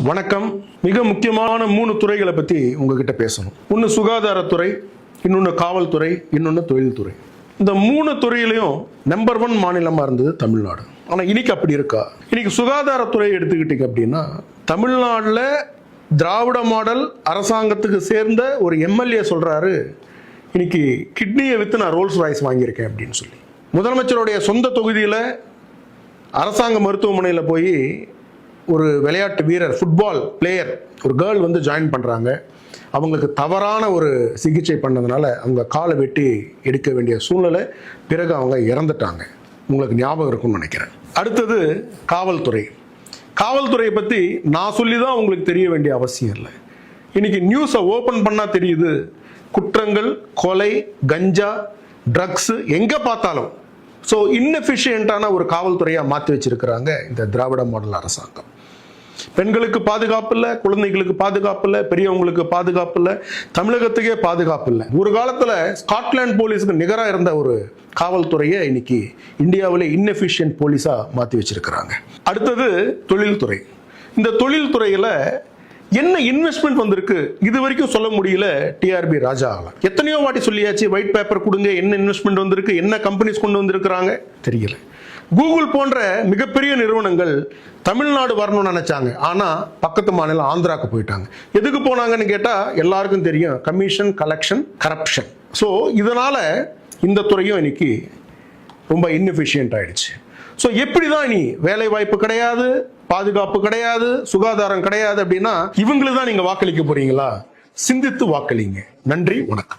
வணக்கம். மிக முக்கியமான 3 துறைகளை பற்றி உங்ககிட்ட பேசணும். ஒன்று சுகாதாரத்துறை, இன்னொன்று காவல்துறை, இன்னொன்று தொழில்துறை. இந்த 3 துறையிலையும் நம்பர் 1 மாநிலமாக இருந்தது தமிழ்நாடு. ஆனால் இன்னைக்கு அப்படி இருக்கா? இன்னைக்கு சுகாதாரத்துறை எடுத்துக்கிட்டீங்க அப்படின்னா, தமிழ்நாட்டில் திராவிட மாடல் அரசாங்கத்துக்கு சேர்ந்த ஒரு எம்எல்ஏ சொல்றாரு, இன்னைக்கு கிட்னியை விற்று நான் ரோல்ஸ் ராய்ஸ் வாங்கியிருக்கேன் அப்படின்னு சொல்லி. முதலமைச்சருடைய சொந்த தொகுதியில் அரசாங்க மருத்துவமனையில் போய் ஒரு விளையாட்டு வீரர், ஃபுட்பால் பிளேயர், ஒரு கேர்ள் வந்து ஜாயின் பண்ணுறாங்க. அவங்களுக்கு தவறான ஒரு சிகிச்சை பண்ணதுனால அவங்க காலை வெட்டி எடுக்க வேண்டிய சூழ்நிலை. பிறகு அவங்க இறந்துட்டாங்க. உங்களுக்கு ஞாபகம் இருக்கும்னு நினைக்கிறேன். அடுத்தது காவல்துறை. காவல்துறையை பற்றி நான் சொல்லி தான் உங்களுக்கு தெரிய வேண்டிய அவசியம் இல்லை. இன்னைக்கு நியூஸை ஓப்பன் பண்ணால் தெரியுது, குற்றங்கள், கொலை, கஞ்சா, ட்ரக்ஸு எங்கே பார்த்தாலும். ஸோ இன்எஃபிஷியண்டான ஒரு காவல்துறையாக மாற்றி வச்சிருக்கிறாங்க இந்த திராவிட மாடல் அரசாங்கம். பெண்களுக்கு பாதுகாப்பு இல்லை, குழந்தைகளுக்கு பாதுகாப்பு இல்லை, பெரியவங்களுக்கு பாதுகாப்பு இல்லை, தமிழகத்துக்கே பாதுகாப்பு இல்லை. ஒரு காலத்தில் ஸ்காட்லாந்து போலீஸுக்கு நிகராக இருந்த ஒரு காவல்துறையை இன்னைக்கு இந்தியாவிலே இன்எஃபிஷியன்ட் போலீஸாக மாற்றி வச்சிருக்கிறாங்க. அடுத்தது தொழில்துறை. இந்த தொழில்துறையில் என்ன இன்வெஸ்ட்மெண்ட் வந்திருக்கு இது வரைக்கும் சொல்ல முடியல டிஆர்பி ராஜாவால். எத்தனையோ வாட்டி சொல்லியாச்சு, ஒயிட் பேப்பர் கொடுங்க, என்ன இன்வெஸ்ட்மெண்ட் வந்திருக்கு, என்ன கம்பெனிஸ் கொண்டு வந்திருக்கிறாங்க தெரியல. கூகுள் போன்ற மிகப்பெரிய நிறுவனங்கள் தமிழ்நாடு வரணும்னு நினைச்சாங்க, ஆனால் பக்கத்து மாநிலம் ஆந்திராவுக்கு போயிட்டாங்க. எதுக்கு போனாங்கன்னு கேட்டால் எல்லாருக்கும் தெரியும், கமிஷன், கலெக்ஷன், கரப்ஷன். ஸோ இதனால் இந்த துறையும் இன்னைக்கு ரொம்ப இன்எஃபிஷியன்ட் ஆயிடுச்சு. ஸோ எப்படி தான் இனி வேலை வாய்ப்பு கிடையாது, பாதுகாப்பு கிடையாது, சுகாதாரம் கிடையாது அப்படின்னா இவங்களுக்கு தான் நீங்கள் வாக்களிக்க போறீங்களா? சிந்தித்து வாக்களிங்க. நன்றி, வணக்கம்.